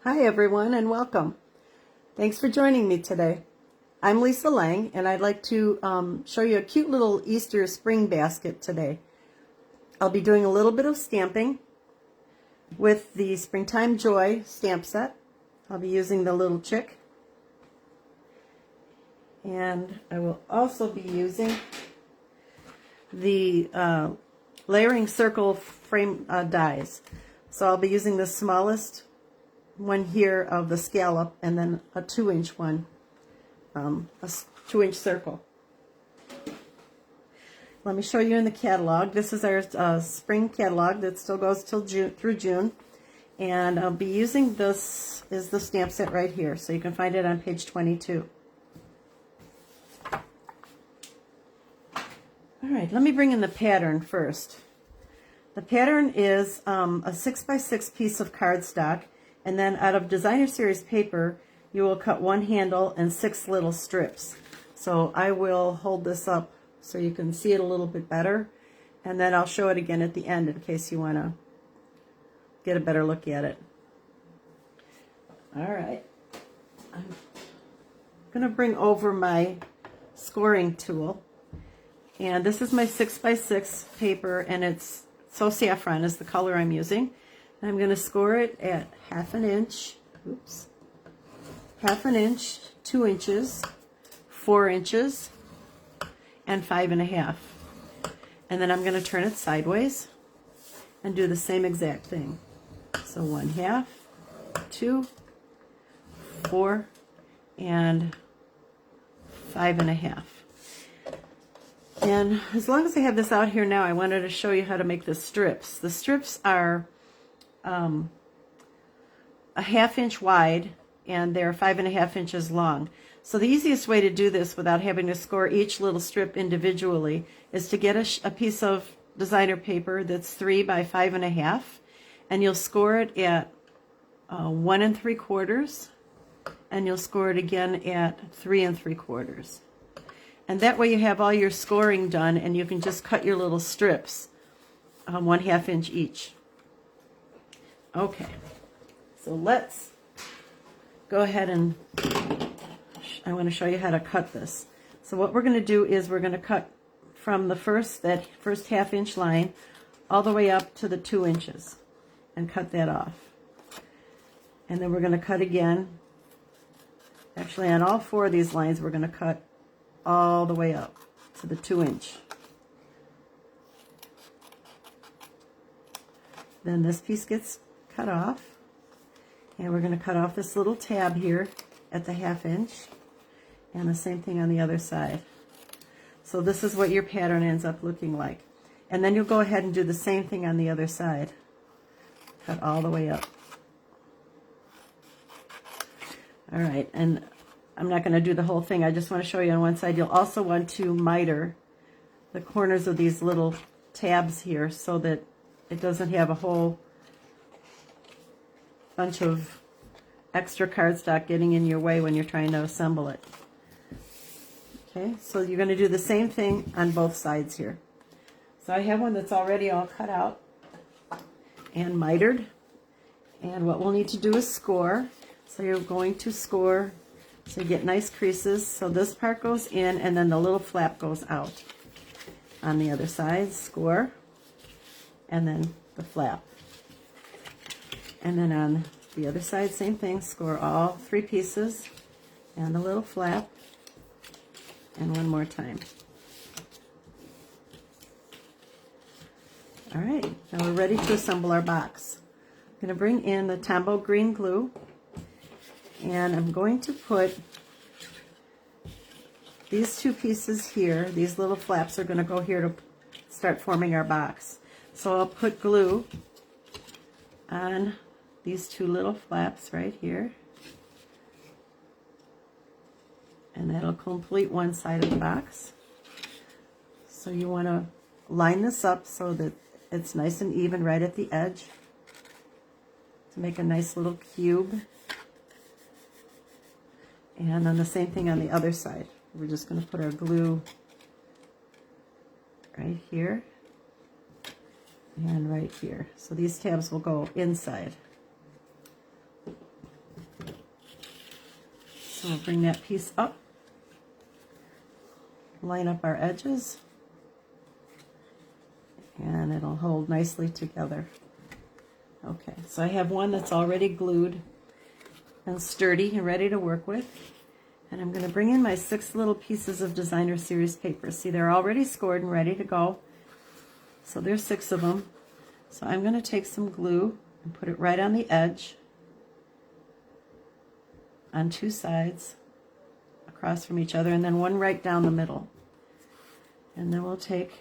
Hi everyone and welcome. Thanks for joining me today. I'm Lisa Lang and I'd like to show you a cute little Easter spring basket today. I'll be doing a little bit of stamping with the Springtime Joy stamp set. I'll be using the little chick, and I will also be using the layering circle frame dies. So I'll be using the smallest one here of the scallop and then a 2-inch one, a 2-inch circle. Let me show you in the catalog. This is our spring catalog that still goes till through June, and I'll be using this is the stamp set right here, so you can find it on page 22. All right, let me bring in the pattern first. The pattern is a 6x6 piece of cardstock. And then out of Designer Series paper, you will cut one handle and 6 little strips. So I will hold this up so you can see it a little bit better. And then I'll show it again at the end in case you want to get a better look at it. All right. I'm going to bring over my scoring tool. And this is my 6x6 paper, and it's So Saffron is the color I'm using. I'm going to score it at half an inch, 2 inches, 4 inches, and 5.5. And then I'm going to turn it sideways and do the same exact thing. So 1/2, 2, 4, and 5.5. And as long as I have this out here now, I wanted to show you how to make the strips. The strips are a 1/2 inch wide, and they're 5.5 inches long. So the easiest way to do this without having to score each little strip individually is to get a piece of designer paper that's 3 by 5.5, and you'll score it at 1 3/4, and you'll score it again at 3 3/4. And that way you have all your scoring done, and you can just cut your little strips 1/2 inch each. Okay, so let's go ahead and I want to show you how to cut this. So what we're going to do is we're going to cut from the first 1/2 inch line all the way up to the 2 inches and cut that off. And then we're going to cut again. Actually, on all 4 of these lines, we're going to cut all the way up to the 2 inch. Then this piece gets cut off, and we're going to cut off this little tab here at the 1/2 inch, and the same thing on the other side. So this is what your pattern ends up looking like. And then you'll go ahead and do the same thing on the other side. Cut all the way up. All right, and I'm not going to do the whole thing. I just want to show you on one side. You'll also want to miter the corners of these little tabs here so that it doesn't have a whole bunch of extra cardstock getting in your way when you're trying to assemble it. Okay, so you're going to do the same thing on both sides here. So I have one that's already all cut out and mitered, and what we'll need to do is score. So you're going to score so you get nice creases. So this part goes in, and then the little flap goes out. On the other side, score, and then the flap. And then on the other side, same thing, score all 3 pieces and the little flap, and one more time. All right, now we're ready to assemble our box. I'm going to bring in the Tombow green glue, and I'm going to put these 2 pieces here. These little flaps are going to go here to start forming our box. So I'll put glue on these 2 little flaps right here, and that'll complete one side of the box. So you want to line this up so that it's nice and even right at the edge to make a nice little cube. And then the same thing on the other side. We're just going to put our glue right here and right here. So these tabs will go inside. So we'll bring that piece up, line up our edges, and it'll hold nicely together. Okay, so I have one that's already glued and sturdy and ready to work with. And I'm going to bring in my 6 little pieces of designer series paper. See, they're already scored and ready to go. So there's 6 of them. So I'm going to take some glue and put it right on the edge, on 2 sides, across from each other, and then one right down the middle. And then we'll take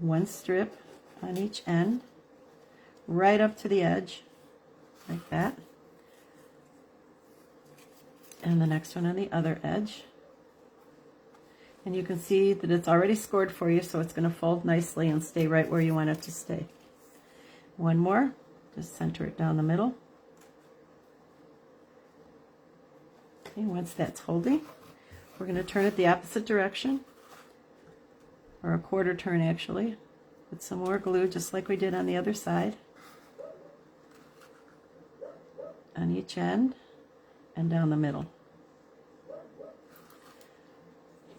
1 strip on each end, right up to the edge, like that. And the next one on the other edge. And you can see that it's already scored for you, so it's going to fold nicely and stay right where you want it to stay. One more, just center it down the middle. Okay, once that's holding, we're going to turn it the opposite direction, or a quarter turn actually. Put some more glue just like we did on the other side, on each end and down the middle.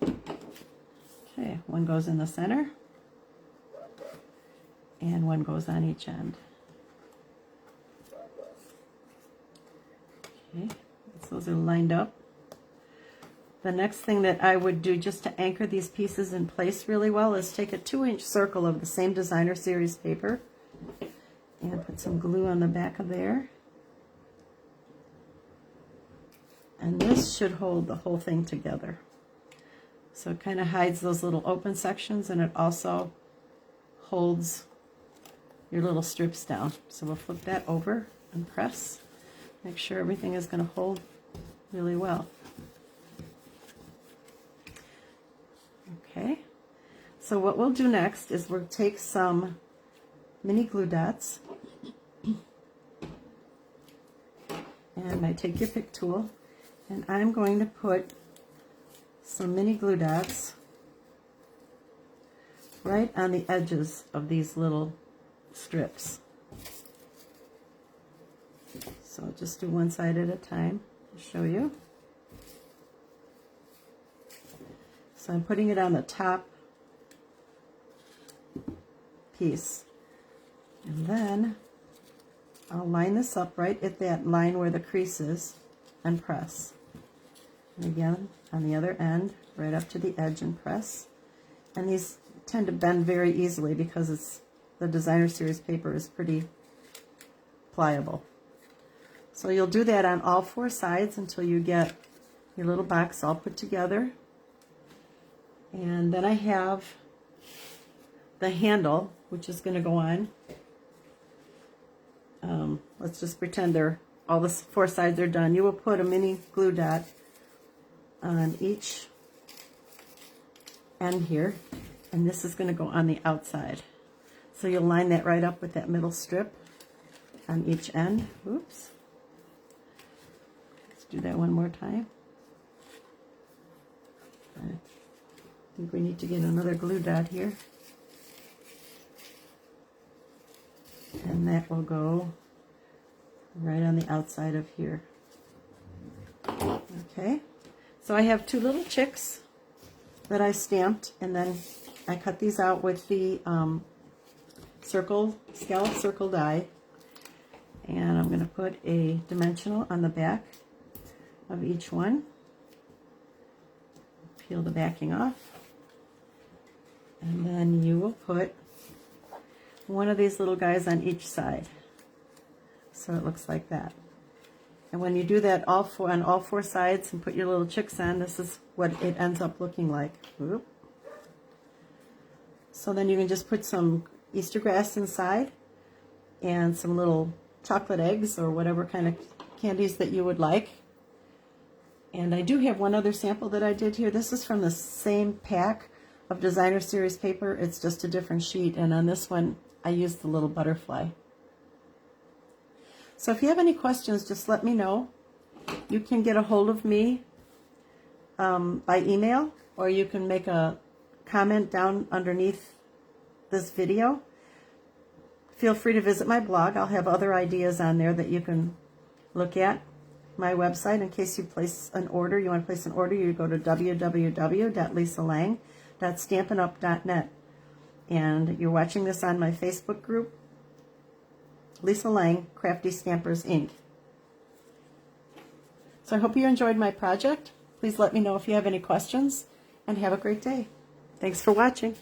Okay, one goes in the center and one goes on each end. Okay, so those are lined up. The next thing that I would do just to anchor these pieces in place really well is take a 2-inch circle of the same designer series paper and put some glue on the back of there. And this should hold the whole thing together. So it kind of hides those little open sections, and it also holds your little strips down. So we'll flip that over and press. Make sure everything is going to hold really well. Okay, so what we'll do next is we'll take some mini glue dots, and I take your pick tool, and I'm going to put some mini glue dots right on the edges of these little strips. So just do one side at a time to show you. So I'm putting it on the top piece, and then I'll line this up right at that line where the crease is and press. And again on the other end, right up to the edge and press. And these tend to bend very easily because the designer series paper is pretty pliable. So you'll do that on all 4 sides until you get your little box all put together. And then I have the handle, which is going to go on. Let's just pretend all the 4 sides are done. You will put a mini glue dot on each end here, and this is going to go on the outside. So you'll line that right up with that middle strip on each end. Oops. Let's do that one more time. I think we need to get another glue dot here. And that will go right on the outside of here. Okay, so I have 2 little chicks that I stamped, and then I cut these out with the scallop circle die. And I'm going to put a dimensional on the back of each one. Peel the backing off. And then you will put one of these little guys on each side. So it looks like that. And when you do that on all 4 sides and put your little chicks on, this is what it ends up looking like. Whoop. So then you can just put some Easter grass inside and some little chocolate eggs or whatever kind of candies that you would like. And I do have one other sample that I did here. This is from the same pack of designer series paper. It's just a different sheet, and on this one I used the little butterfly. So if you have any questions, just let me know. You can get a hold of me by email, or you can make a comment down underneath this video. Feel free to visit my blog. I'll have other ideas on there that you can look at. my website in case you place an order. You want to place an order, you go to www.lisalang.stampinup.net. And you're watching this on my Facebook group, Lisa Lang, Crafty Stampers, Inc. So I hope you enjoyed my project. Please let me know if you have any questions, and have a great day. Thanks for watching.